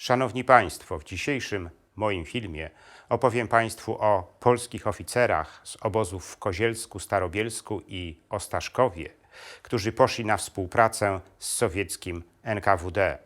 Szanowni Państwo, w dzisiejszym moim filmie opowiem Państwu o polskich oficerach z obozów w Kozielsku, Starobielsku i Ostaszkowie, którzy poszli na współpracę z sowieckim NKWD.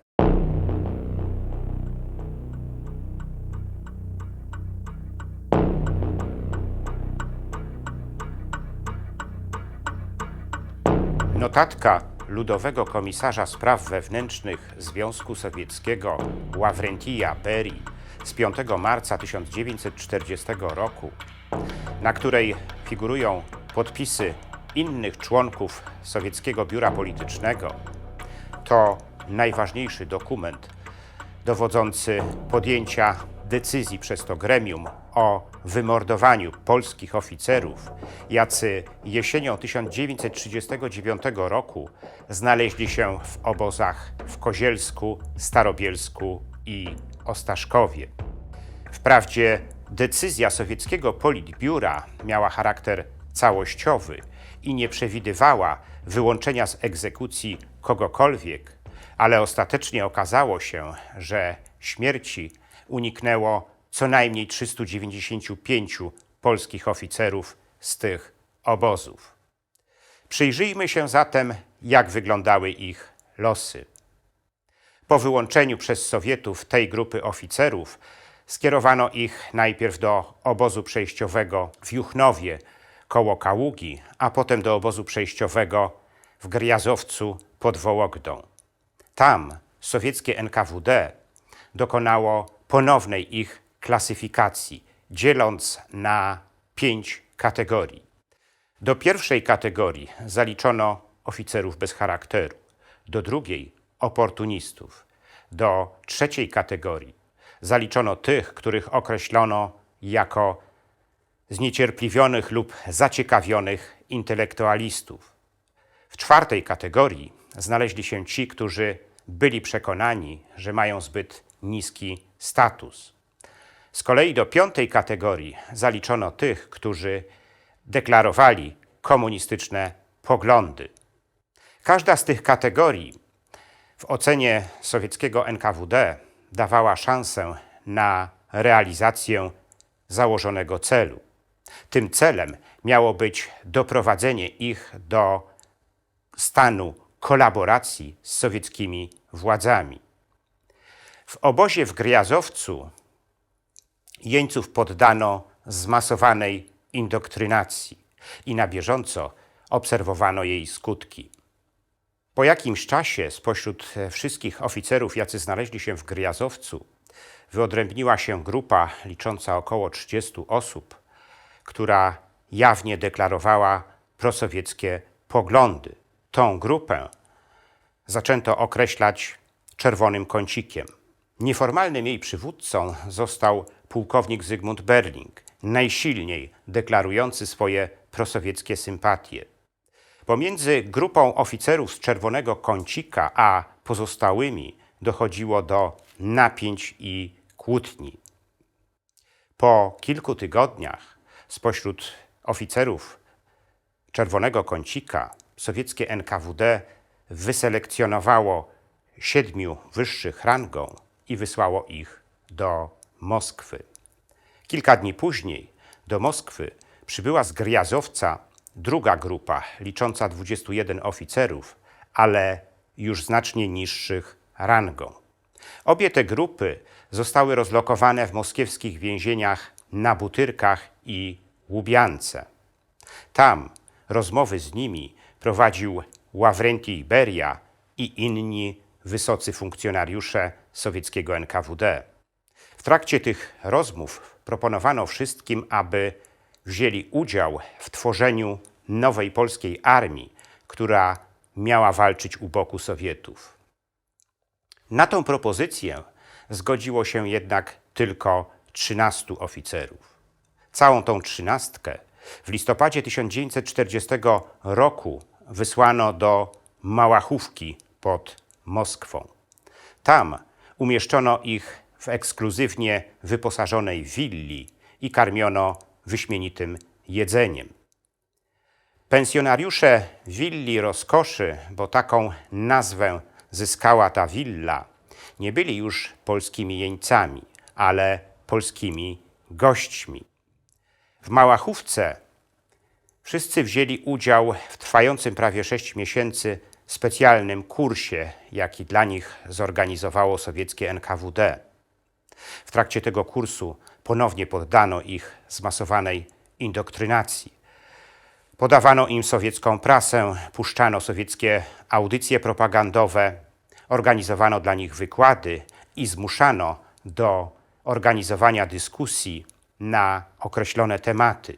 Notatka ludowego komisarza spraw wewnętrznych Związku Sowieckiego Ławrentija Berii z 5 marca 1940 roku, na której figurują podpisy innych członków Sowieckiego Biura Politycznego, to najważniejszy dokument dowodzący podjęcia decyzji przez to gremium o wymordowaniu polskich oficerów, jacy jesienią 1939 roku znaleźli się w obozach w Kozielsku, Starobielsku i Ostaszkowie. Wprawdzie decyzja sowieckiego politbiura miała charakter całościowy i nie przewidywała wyłączenia z egzekucji kogokolwiek, ale ostatecznie okazało się, że śmierci uniknęło co najmniej 395 polskich oficerów z tych obozów. Przyjrzyjmy się zatem, jak wyglądały ich losy. Po wyłączeniu przez Sowietów tej grupy oficerów skierowano ich najpierw do obozu przejściowego w Juchnowie koło Kaługi, a potem do obozu przejściowego w Gryazowcu pod Wołogdą. Tam sowieckie NKWD dokonało ponownej ich klasyfikacji, dzieląc na 5 kategorii. Do pierwszej kategorii zaliczono oficerów bez charakteru, do drugiej oportunistów, do trzeciej kategorii zaliczono tych, których określono jako zniecierpliwionych lub zaciekawionych intelektualistów. W czwartej kategorii znaleźli się ci, którzy byli przekonani, że mają zbyt niski status. Z kolei do piątej kategorii zaliczono tych, którzy deklarowali komunistyczne poglądy. Każda z tych kategorii w ocenie sowieckiego NKWD dawała szansę na realizację założonego celu. Tym celem miało być doprowadzenie ich do stanu kolaboracji z sowieckimi władzami. W obozie w Gryazowcu jeńców poddano zmasowanej indoktrinacji i na bieżąco obserwowano jej skutki. Po jakimś czasie spośród wszystkich oficerów, jacy znaleźli się w Gryazowcu, wyodrębniła się grupa licząca około 30 osób, która jawnie deklarowała prosowieckie poglądy. Tą grupę zaczęto określać czerwonym kącikiem. Nieformalnym jej przywódcą został pułkownik Zygmunt Berling, najsilniej deklarujący swoje prosowieckie sympatie. Pomiędzy grupą oficerów z czerwonego kącika a pozostałymi dochodziło do napięć i kłótni. Po kilku tygodniach spośród oficerów czerwonego kącika sowieckie NKWD wyselekcjonowało 7 wyższych rangą i wysłało ich do Moskwy. Kilka dni później do Moskwy przybyła z Gryazowca druga grupa, licząca 21 oficerów, ale już znacznie niższych rangą. Obie te grupy zostały rozlokowane w moskiewskich więzieniach na Butyrkach i Łubiance. Tam rozmowy z nimi prowadził Ławrentij Beria i inni wysocy funkcjonariusze sowieckiego NKWD. W trakcie tych rozmów proponowano wszystkim, aby wzięli udział w tworzeniu nowej polskiej armii, która miała walczyć u boku Sowietów. Na tą propozycję zgodziło się jednak tylko 13 oficerów. Całą tą 13 w listopadzie 1940 roku wysłano do Małachówki pod Moskwą. Tam umieszczono ich w ekskluzywnie wyposażonej willi i karmiono wyśmienitym jedzeniem. Pensjonariusze willi rozkoszy, bo taką nazwę zyskała ta willa, nie byli już polskimi jeńcami, ale polskimi gośćmi. W Małachówce wszyscy wzięli udział w trwającym prawie 6 miesięcy specjalnym kursie, jaki dla nich zorganizowało sowieckie NKWD. W trakcie tego kursu ponownie poddano ich zmasowanej indoktrynacji. Podawano im sowiecką prasę, puszczano sowieckie audycje propagandowe, organizowano dla nich wykłady i zmuszano do organizowania dyskusji na określone tematy.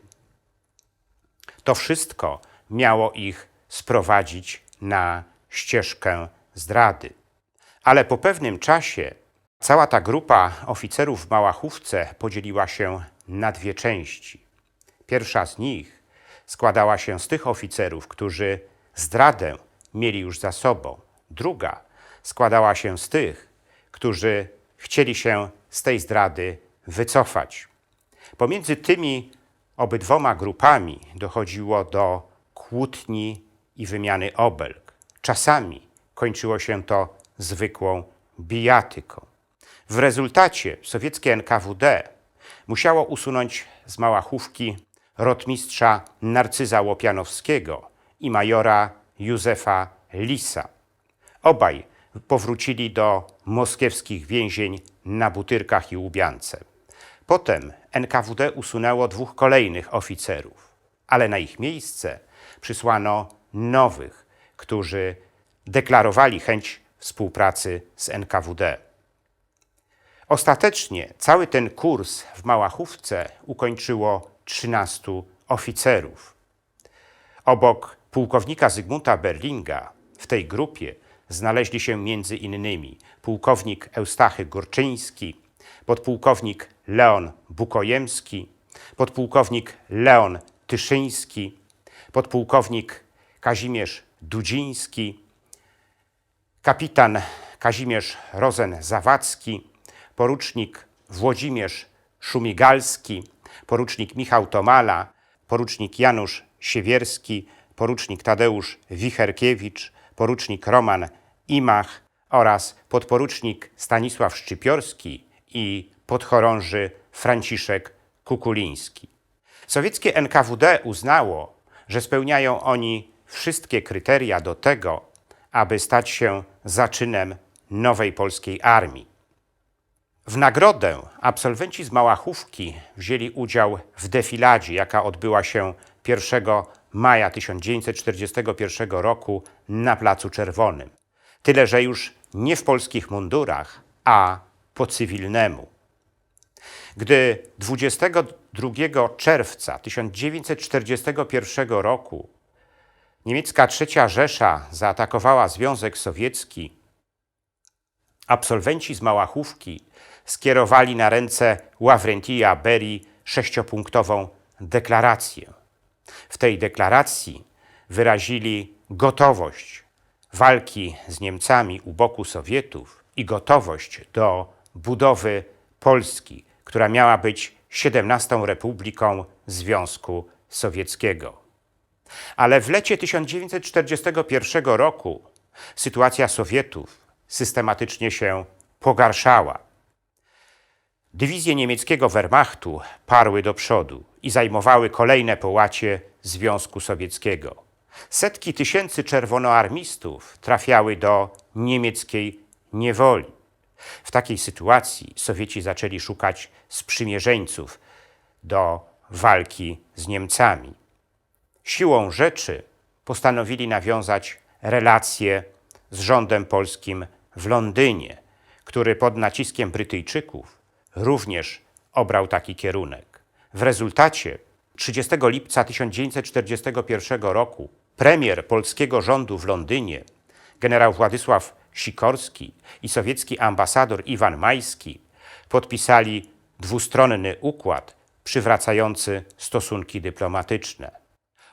To wszystko miało ich sprowadzić na ścieżkę zdrady. Ale po pewnym czasie cała ta grupa oficerów w Małachówce podzieliła się na dwie części. Pierwsza z nich składała się z tych oficerów, którzy zdradę mieli już za sobą. Druga składała się z tych, którzy chcieli się z tej zdrady wycofać. Pomiędzy tymi obydwoma grupami dochodziło do kłótni i wymiany obelg. Czasami kończyło się to zwykłą bijatyką. W rezultacie sowieckie NKWD musiało usunąć z Małachówki rotmistrza Narcyza Łopianowskiego i majora Józefa Lisa. Obaj powrócili do moskiewskich więzień na Butyrkach i Łubiance. Potem NKWD usunęło 2 kolejnych oficerów, ale na ich miejsce przysłano nowych, którzy deklarowali chęć współpracy z NKWD. Ostatecznie cały ten kurs w Małachówce ukończyło 13 oficerów. Obok pułkownika Zygmunta Berlinga w tej grupie znaleźli się między innymi pułkownik Eustachy Górczyński, podpułkownik Leon Bukojemski, podpułkownik Leon Tyszyński, podpułkownik Kazimierz Dudziński, kapitan Kazimierz Rozen-Zawadzki, porucznik Włodzimierz Szumigalski, porucznik Michał Tomala, porucznik Janusz Siewierski, porucznik Tadeusz Wicherkiewicz, porucznik Roman Imach oraz podporucznik Stanisław Szczypiorski i podchorąży Franciszek Kukuliński. Sowieckie NKWD uznało, że spełniają oni wszystkie kryteria do tego, aby stać się zaczynem nowej polskiej armii. W nagrodę absolwenci z Małachówki wzięli udział w defiladzie, jaka odbyła się 1 maja 1941 roku na Placu Czerwonym. Tyle, że już nie w polskich mundurach, a po cywilnemu. Gdy 22 czerwca 1941 roku niemiecka III Rzesza zaatakowała Związek Sowiecki, absolwenci z Małachówki skierowali na ręce Ławrentija Berii 6-punktową deklarację. W tej deklaracji wyrazili gotowość walki z Niemcami u boku Sowietów i gotowość do budowy Polski, która miała być 17. Republiką Związku Sowieckiego. Ale w lecie 1941 roku sytuacja Sowietów systematycznie się pogarszała. Dywizje niemieckiego Wehrmachtu parły do przodu i zajmowały kolejne połacie Związku Sowieckiego. Setki tysięcy czerwonoarmistów trafiały do niemieckiej niewoli. W takiej sytuacji Sowieci zaczęli szukać sprzymierzeńców do walki z Niemcami. Siłą rzeczy postanowili nawiązać relacje z rządem polskim w Londynie, który pod naciskiem Brytyjczyków również obrał taki kierunek. W rezultacie 30 lipca 1941 roku premier polskiego rządu w Londynie, generał Władysław Sikorski i sowiecki ambasador Iwan Majski podpisali dwustronny układ przywracający stosunki dyplomatyczne.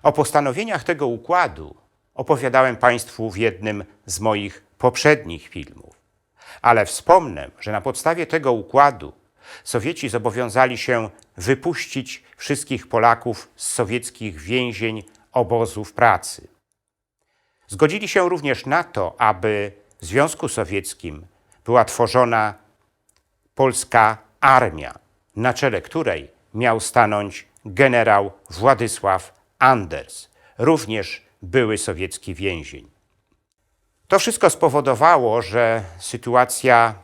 O postanowieniach tego układu opowiadałem Państwu w jednym z moich poprzednich filmów. Ale wspomnę, że na podstawie tego układu Sowieci zobowiązali się wypuścić wszystkich Polaków z sowieckich więzień, obozów pracy. Zgodzili się również na to, aby w Związku Sowieckim była tworzona polska armia, na czele której miał stanąć generał Władysław Anders, również były sowiecki więzień. To wszystko spowodowało, że sytuacja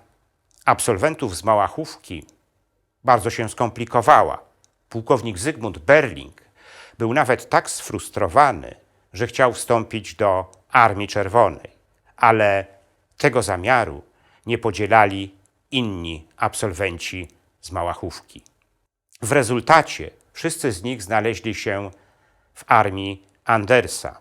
absolwentów z Małachówki bardzo się skomplikowała. Pułkownik Zygmunt Berling był nawet tak sfrustrowany, że chciał wstąpić do Armii Czerwonej, ale tego zamiaru nie podzielali inni absolwenci z Małachówki. W rezultacie wszyscy z nich znaleźli się w armii Andersa.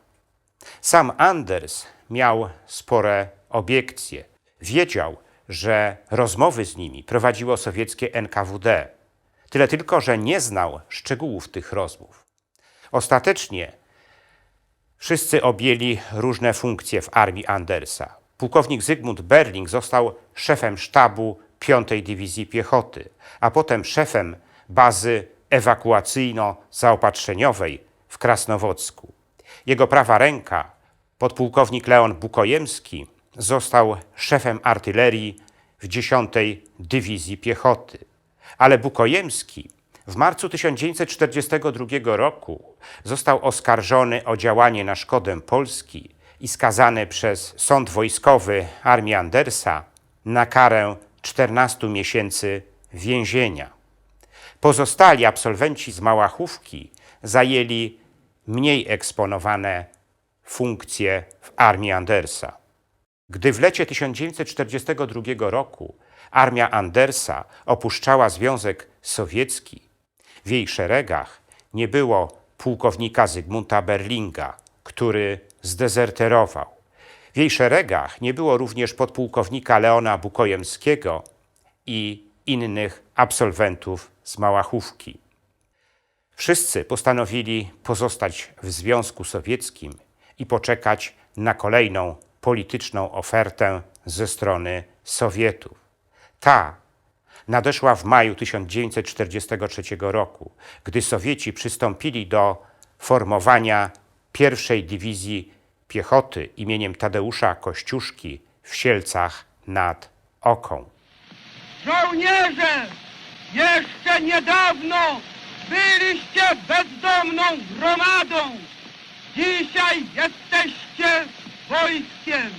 Sam Anders miał spore obiekcje. Wiedział, że rozmowy z nimi prowadziło sowieckie NKWD. Tyle tylko, że nie znał szczegółów tych rozmów. Ostatecznie wszyscy objęli różne funkcje w armii Andersa. Pułkownik Zygmunt Berling został szefem sztabu 5. Dywizji Piechoty, a potem szefem bazy ewakuacyjno-zaopatrzeniowej w Krasnowodzku. Jego prawa ręka, podpułkownik Leon Bukojemski, został szefem artylerii w 10. Dywizji Piechoty. Ale Bukojemski w marcu 1942 roku został oskarżony o działanie na szkodę Polski i skazany przez sąd wojskowy armii Andersa na karę 14 miesięcy więzienia. Pozostali absolwenci z Małachówki zajęli mniej eksponowane funkcje w armii Andersa. Gdy w lecie 1942 roku armia Andersa opuszczała Związek Sowiecki, w jej szeregach nie było pułkownika Zygmunta Berlinga, który zdezerterował. W jej szeregach nie było również podpułkownika Leona Bukojemskiego i innych absolwentów z Małachówki. Wszyscy postanowili pozostać w Związku Sowieckim i poczekać na kolejną polityczną ofertę ze strony Sowietów. Ta nadeszła w maju 1943 roku, gdy Sowieci przystąpili do formowania 1. Dywizji Piechoty imieniem Tadeusza Kościuszki w Sielcach nad Oką. Żołnierze, jeszcze niedawno byliście bezdomną gromadą. Dzisiaj jesteście wojskiem.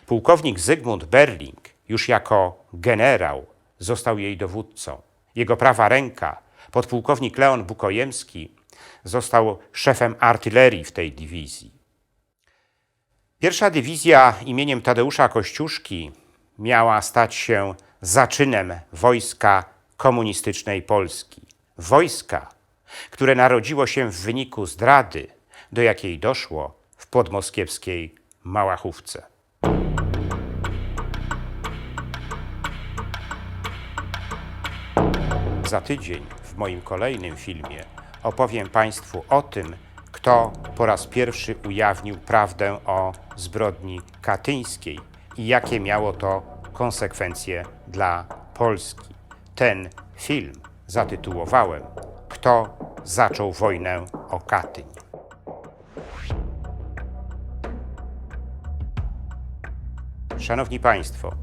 Pułkownik Zygmunt Berling już jako generał został jej dowódcą. Jego prawa ręka, podpułkownik Leon Bukojemski, został szefem artylerii w tej dywizji. 1. Dywizja imieniem Tadeusza Kościuszki miała stać się zaczynem wojska komunistycznej Polski. Wojska, które narodziło się w wyniku zdrady, do jakiej doszło w podmoskiewskiej Małachówce. Za tydzień w moim kolejnym filmie opowiem Państwu o tym, kto po raz pierwszy ujawnił prawdę o zbrodni katyńskiej i jakie miało to konsekwencje dla Polski. Ten film zatytułowałem „Kto zaczął wojnę o Katyń?” Szanowni Państwo,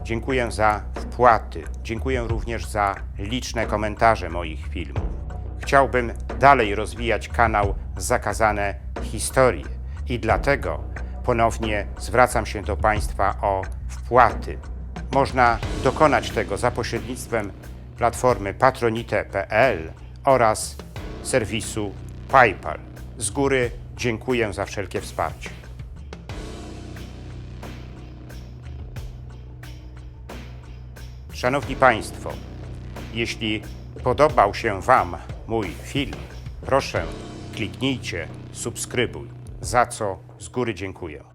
dziękuję za wpłaty, dziękuję również za liczne komentarze moich filmów. Chciałbym dalej rozwijać kanał Zakazane Historie i dlatego ponownie zwracam się do Państwa o wpłaty. Można dokonać tego za pośrednictwem platformy patronite.pl oraz serwisu PayPal. Z góry dziękuję za wszelkie wsparcie. Szanowni Państwo, jeśli podobał się Wam mój film, proszę kliknijcie subskrybuj, za co z góry dziękuję.